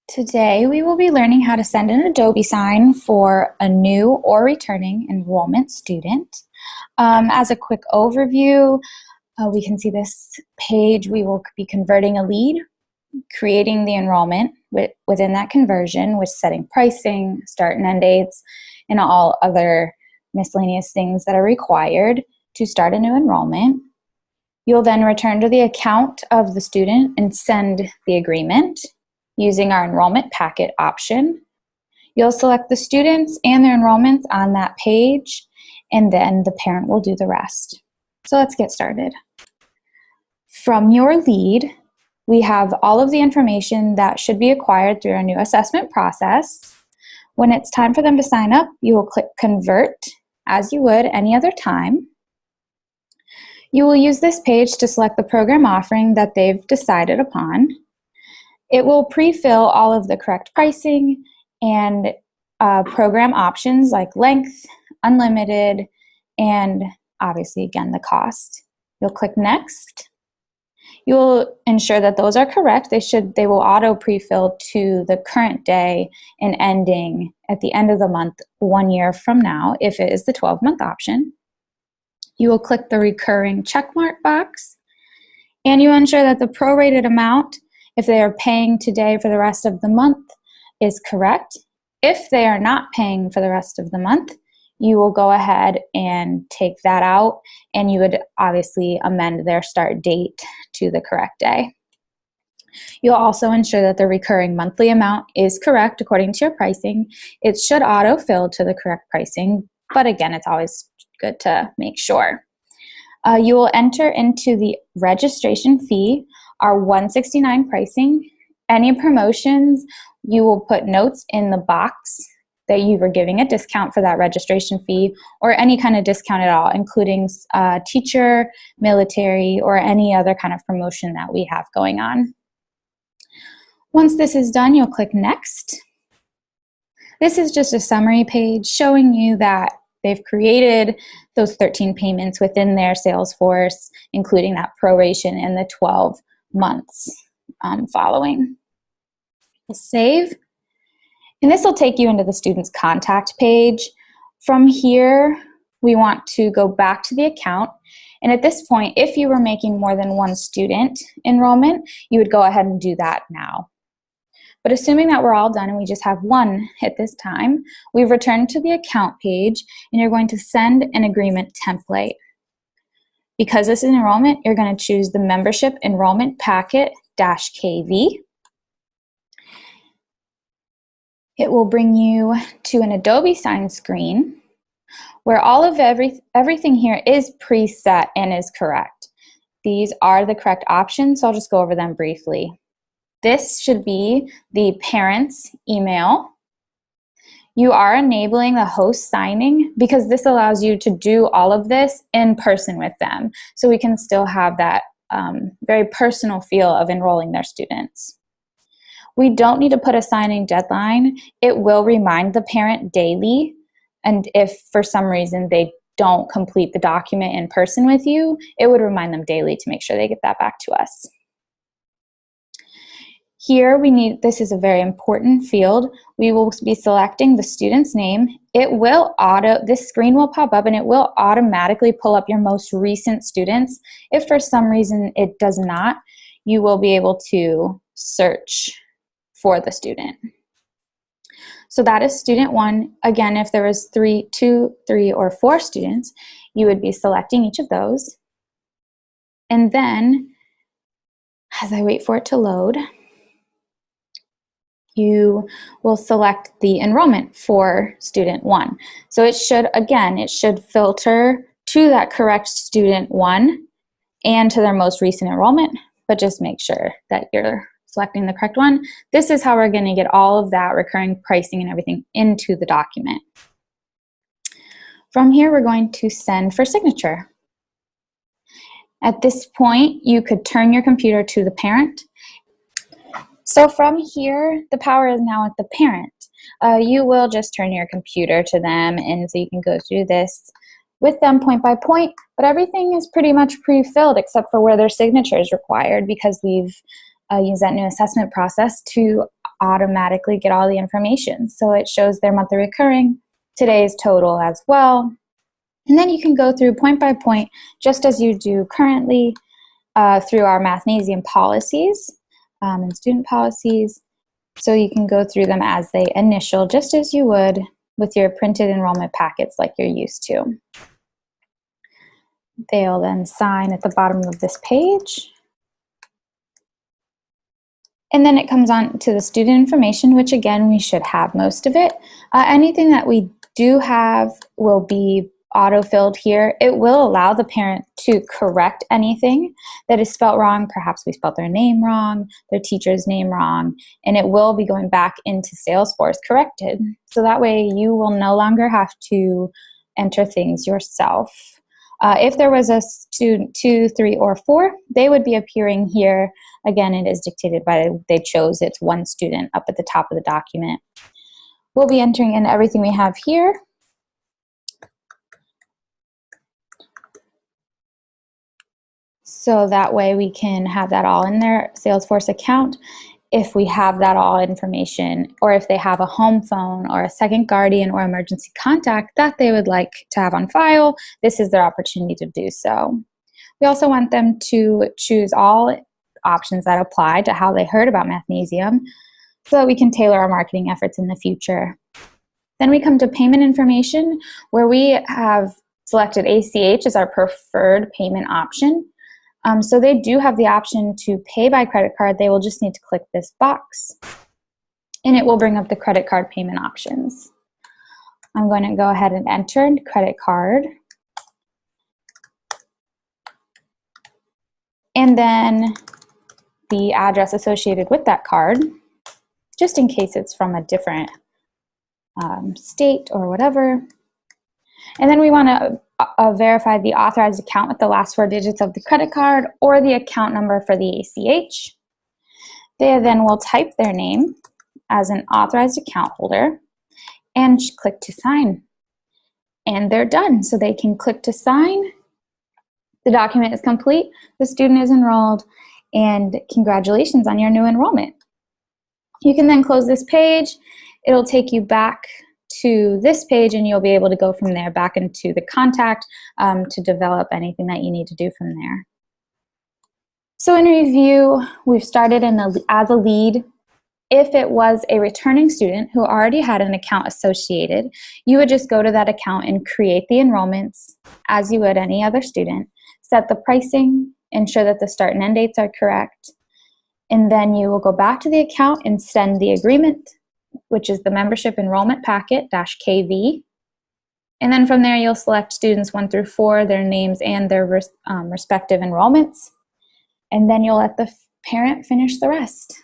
Today we will be learning how to send an Adobe sign for a new or returning enrollment student. As a quick overview, we can see this page. We will be converting a lead, creating the enrollment within that conversion, with setting pricing, start and end dates, and all other miscellaneous things that are required to start a new enrollment. You'll then return to the account of the student and send the agreement using our enrollment packet option. You'll select the students and their enrollments on that page, and then the parent will do the rest. So let's get started. From your lead, we have all of the information that should be acquired through our new assessment process. When it's time for them to sign up, you will click Convert as you would any other time. You will use this page to select the program offering that they've decided upon. It will pre-fill all of the correct pricing and program options like length, unlimited, and obviously again the cost. You'll click Next. You will ensure that those are correct. They will auto pre-fill to the current day and ending at the end of the month 1 year from now if it is the 12-month option. You will click the recurring checkmark box, and you ensure that the prorated amount, if they are paying today for the rest of the month, is correct. If they are not paying for the rest of the month, you will go ahead and take that out, and you would obviously amend their start date to the correct day. You'll also ensure that the recurring monthly amount is correct according to your pricing. It should auto-fill to the correct pricing, but again, it's always good to make sure. You will enter into the registration fee, our $169 pricing. Any promotions, you will put notes in the box that you were giving a discount for that registration fee, or any kind of discount at all, including teacher, military, or any other kind of promotion that we have going on. Once this is done, you'll click Next. This is just a summary page showing you that they've created those 13 payments within their Salesforce, including that proration and the 12 months following. We'll save, and this will take you into the student's contact page. From here, we want to go back to the account, and at this point, if you were making more than one student enrollment, you would go ahead and do that now. But assuming that we're all done and we just have one at this time, we've returned to the account page, and you're going to send an agreement template. Because this is enrollment, you're going to choose the membership enrollment packet-KV. It will bring you to an Adobe sign screen where all of everything here is preset and is correct. These are the correct options, so I'll just go over them briefly. This should be the parent's email. You are enabling the host signing because this allows you to do all of this in person with them. So we can still have that very personal feel of enrolling their students. We don't need to put a signing deadline. It will remind the parent daily. And if for some reason they don't complete the document in person with you, it would remind them daily to make sure they get that back to us. Here this is a very important field. We will be selecting the student's name. This screen will pop up and it will automatically pull up your most recent students. If for some reason it does not, you will be able to search for the student. So that is student one. Again, if there was 2, 3, or 4 students, you would be selecting each of those. And then, as I wait for it to load, you will select the enrollment for student 1. So it should filter to that correct student 1 and to their most recent enrollment, but just make sure that you're selecting the correct one. This is how we're going to get all of that recurring pricing and everything into the document. From here, we're going to send for signature. At this point, you could turn your computer to the parent. So from here, the power is now at the parent. You will just turn your computer to them, and so you can go through this with them point by point, but everything is pretty much pre-filled except for where their signature is required because we've used that new assessment process to automatically get all the information. So it shows their monthly recurring, today's total as well. And then you can go through point by point, just as you do currently through our Mathnasium policies and student policies. So you can go through them as they initial, just as you would with your printed enrollment packets like you're used to. They'll then sign at the bottom of this page. And then it comes on to the student information, which again, we should have most of it. Anything that we do have will be auto-filled here. It will allow the parent to correct anything that is spelled wrong. Perhaps we spelled their name wrong, their teacher's name wrong, and it will be going back into Salesforce corrected. So that way you will no longer have to enter things yourself. If there was a student 2, 3, or 4, they would be appearing here. Again, it is dictated by, they chose it's one student up at the top of the document. We'll be entering in everything we have here. So that way we can have that all in their Salesforce account. If we have that all information, or if they have a home phone or a second guardian or emergency contact that they would like to have on file, this is their opportunity to do so. We also want them to choose all options that apply to how they heard about Mathnasium so that we can tailor our marketing efforts in the future. Then we come to payment information, where we have selected ACH as our preferred payment option. So they do have the option to pay by credit card. They will just need to click this box, and it will bring up the credit card payment options. I'm going to go ahead and enter credit card. And then the address associated with that card, just in case it's from a different state or whatever. And then we want to verify the authorized account with the last 4 digits of the credit card or the account number for the ACH. They then will type their name as an authorized account holder and click to sign. And they're done. So they can click to sign. The document is complete, the student is enrolled, and congratulations on your new enrollment. You can then close this page. It'll take you back to this page, and you'll be able to go from there back into the contact to develop anything that you need to do from there. So in review, we've started as a lead. If it was a returning student who already had an account associated, you would just go to that account and create the enrollments as you would any other student, set the pricing, ensure that the start and end dates are correct, and then you will go back to the account and send the agreement, which is the membership enrollment packet -KV. And then from there, you'll select students 1 through 4, their names and their respective enrollments. And then you'll let the parent finish the rest.